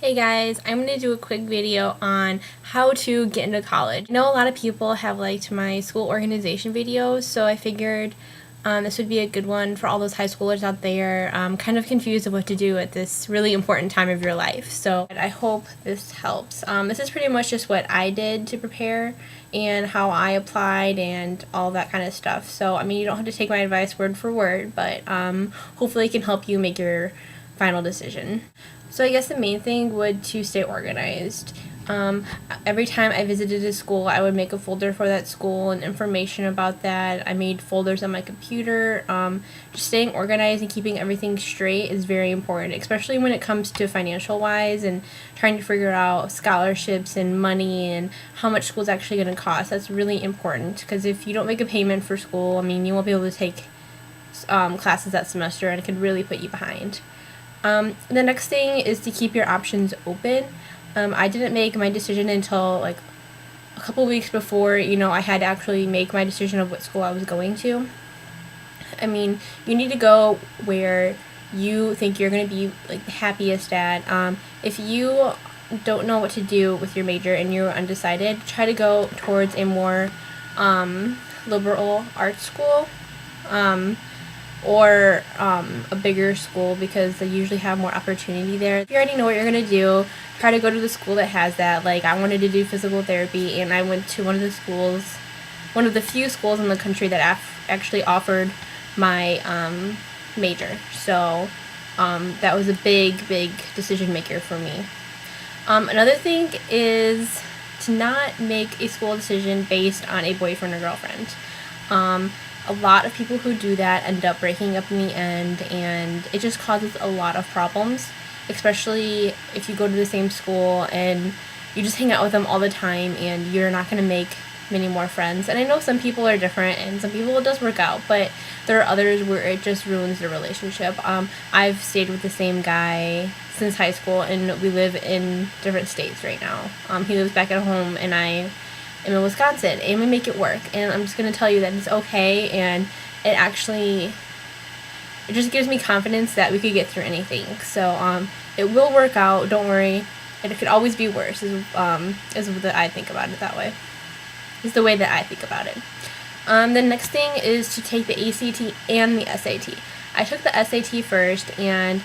Hey guys, I'm going to do a quick video on how to get into college. I know a lot of people have liked my school organization videos, so I figured this would be a good one for all those high schoolers out there kind of confused of what to do at this really important time of your life. So I hope this helps. This is pretty much just what I did to prepare and how I applied and all that kind of stuff. So I mean, you don't have to take my advice word for word, but hopefully it can help you make your final decision. So I guess the main thing would to stay organized. Every time I visited a school, I would make a folder for that school and information about that. I made folders on my computer. Just staying organized and keeping everything straight is very important, especially when it comes to financial wise and trying to figure out scholarships and money and how much school's actually going to cost. That's really important because if you don't make a payment for school, I mean, you won't be able to take classes that semester and it could really put you behind. The next thing is to keep your options open. I didn't make my decision until like a couple weeks before, I had to actually make my decision of what school I was going to. I mean, you need to go where you think you're going to be like the happiest at. If you don't know what to do with your major and you're undecided, try to go towards a more liberal arts school. Or a bigger school because they usually have more opportunity there. If you already know what you're going to do, try to go to the school that has that. Like, I wanted to do physical therapy, and I went to one of the few schools in the country that actually offered my major. So that was a big decision maker for me. Another thing is to not make a school decision based on a boyfriend or girlfriend. A lot of people who do that end up breaking up in the end, and it just causes a lot of problems, especially if you go to the same school and you just hang out with them all the time and you're not going to make many more friends. And I know some people are different and some people it does work out, but there are others where it just ruins the relationship. I've stayed with the same guy since high school and we live in different states right now. He lives back at home and I am in Wisconsin, and we make it work. And I'm just going to tell you that it's okay, and it just gives me confidence that we could get through anything. So it will work out, don't worry. It could always be worse, is what I think about it that way. Is the way that I think about it. The next thing is to take the ACT and the SAT. I took the SAT first, and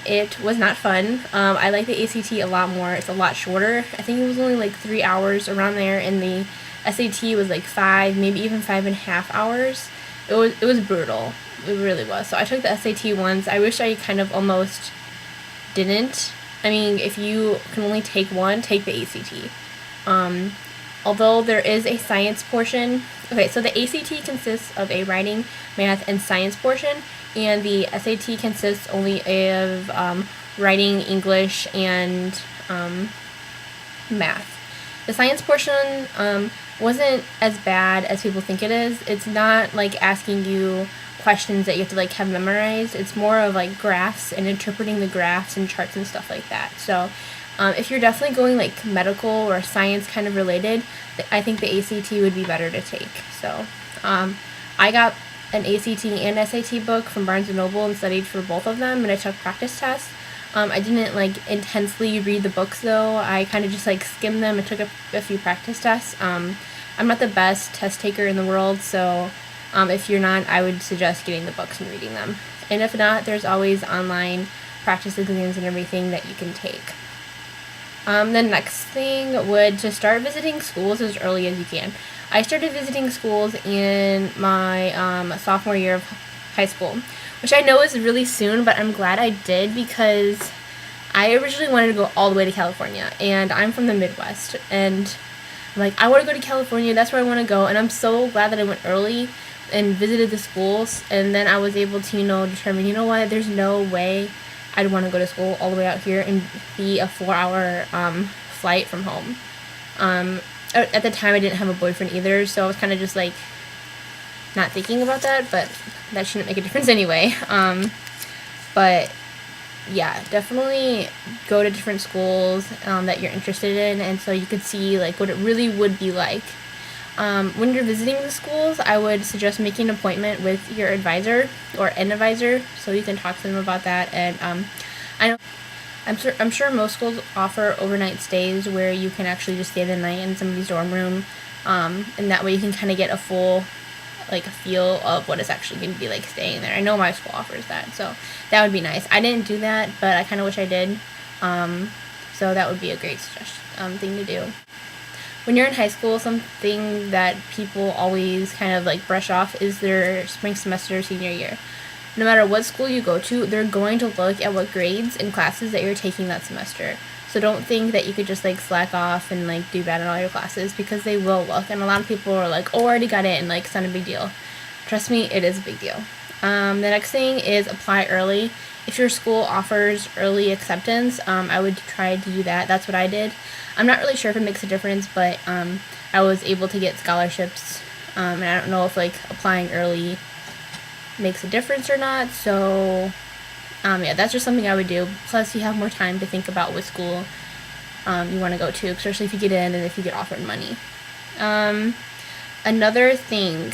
it was not fun. I like the ACT a lot more. It's a lot shorter. I think it was only like 3 hours around there, and the SAT was like 5, maybe even 5.5 hours. It was brutal. It really was. So I took the SAT once. I wish I kind of almost didn't. I mean, if you can only take one, take the ACT. Although there is a science portion. Okay, so the ACT consists of a writing, math, and science portion, and the SAT consists only of writing, English, and math. The science portion wasn't as bad as people think it is. It's not like asking you questions that you have to like have memorized. It's more of like graphs and interpreting the graphs and charts and stuff like that. So if you're definitely going like medical or science kind of related, I think the ACT would be better to take. So I got an ACT and SAT book from Barnes & Noble and studied for both of them, and I took practice tests. I didn't like intensely read the books though. I kind of just like skimmed them and took a few practice tests. I'm not the best test taker in the world, so if you're not, I would suggest getting the books and reading them. And if not, there's always online practice exams and everything that you can take. The next thing would to start visiting schools as early as you can. I started visiting schools in my sophomore year of high school, which I know is really soon, but I'm glad I did because I originally wanted to go all the way to California, and I'm from the Midwest, and I'm like, I want to go to California, that's where I want to go, and I'm so glad that I went early and visited the schools, and then I was able to, determine, what, there's no way I'd want to go to school all the way out here and be a 4-hour flight from home. At the time, I didn't have a boyfriend either, so I was kind of just like not thinking about that, but that shouldn't make a difference anyway. But yeah, definitely go to different schools that you're interested in, and so you could see like what it really would be like. When you're visiting the schools, I would suggest making an appointment with your advisor or an advisor so you can talk to them about that. And I know I'm sure most schools offer overnight stays where you can actually just stay the night in somebody's dorm room, and that way you can kind of get a full like a feel of what it's actually going to be like staying there. I know my school offers that, so that would be nice. I didn't do that, but I kind of wish I did. So that would be a great thing to do. When you're in high school, something that people always kind of like brush off is their spring semester senior year. No matter what school you go to, they're going to look at what grades and classes that you're taking that semester. So don't think that you could just like slack off and like do bad in all your classes, because they will look. And a lot of people are like, oh, I already got it, and like it's not a big deal. Trust me, it is a big deal. The next thing is apply early. If your school offers early acceptance, I would try to do that. That's what I did. I'm not really sure if it makes a difference, but I was able to get scholarships, and I don't know if like applying early makes a difference or not. So yeah, that's just something I would do. Plus, you have more time to think about what school you want to go to, especially if you get in and if you get offered money. Another thing,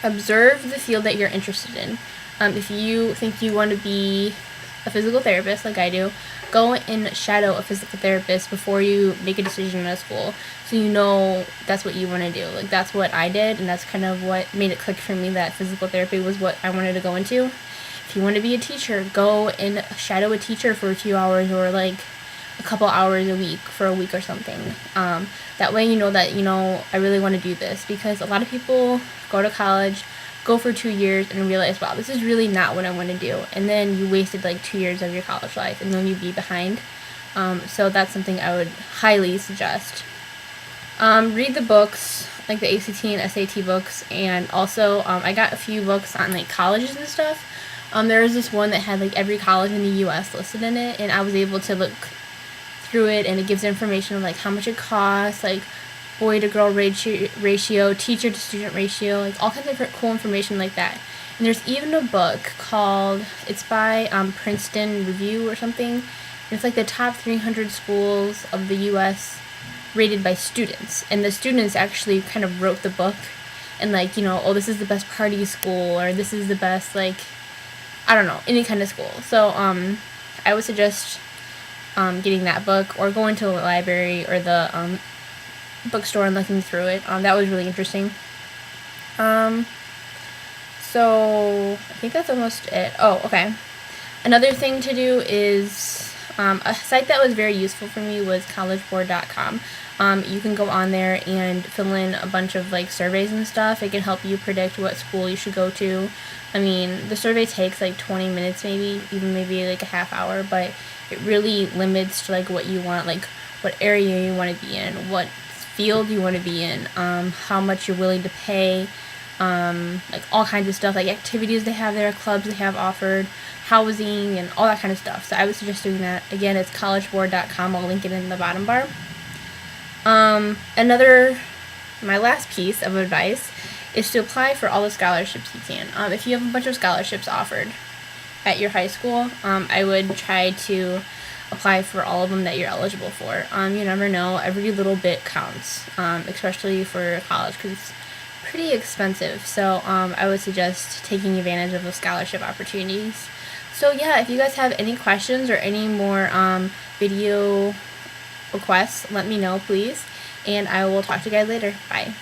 observe the field that you're interested in. If you think you want to be a physical therapist, like I do, go and shadow a physical therapist before you make a decision at school, so you know that's what you want to do. Like, that's what I did, and that's kind of what made it click for me that physical therapy was what I wanted to go into. If you want to be a teacher, go and shadow a teacher for a few hours, or like a couple hours a week for a week or something. That way you know that, I really want to do this, because a lot of people go to college, go for 2 years, and realize, wow, this is really not what I want to do. And then you wasted like 2 years of your college life, and then you'd be behind. So that's something I would highly suggest. Read the books, like the ACT and SAT books, and also I got a few books on like colleges and stuff. There was this one that had like every college in the U.S. listed in it, and I was able to look through it, and it gives information on like how much it costs, like boy to girl ratio, teacher to student ratio, like all kinds of cool information like that. And there's even a book called, it's by Princeton Review or something, and it's like the top 300 schools of the U.S. rated by students, and the students actually kind of wrote the book, and like, oh, this is the best party school, or this is the best, like, I don't know, any kind of school. So I would suggest getting that book, or going to the library or the bookstore and looking through it. That was really interesting. So I think that's almost it. Oh, okay. Another thing to do is a site that was very useful for me was collegeboard.com. You can go on there and fill in a bunch of like surveys and stuff. It can help you predict what school you should go to. I mean, the survey takes like 20 minutes, maybe like a half hour, but it really limits to like what you want, like what area you want to be in, what field you want to be in, how much you're willing to pay, like all kinds of stuff, like activities they have there, clubs they have offered, housing, and all that kind of stuff. So I would suggest doing that. Again, it's collegeboard.com. I'll link it in the bottom bar. My last piece of advice is to apply for all the scholarships you can. If you have a bunch of scholarships offered at your high school, I would try to apply for all of them that you're eligible for. You never know. Every little bit counts, especially for college, because it's pretty expensive. So I would suggest taking advantage of those scholarship opportunities. So yeah, if you guys have any questions or any more video requests, let me know, please. And I will talk to you guys later. Bye.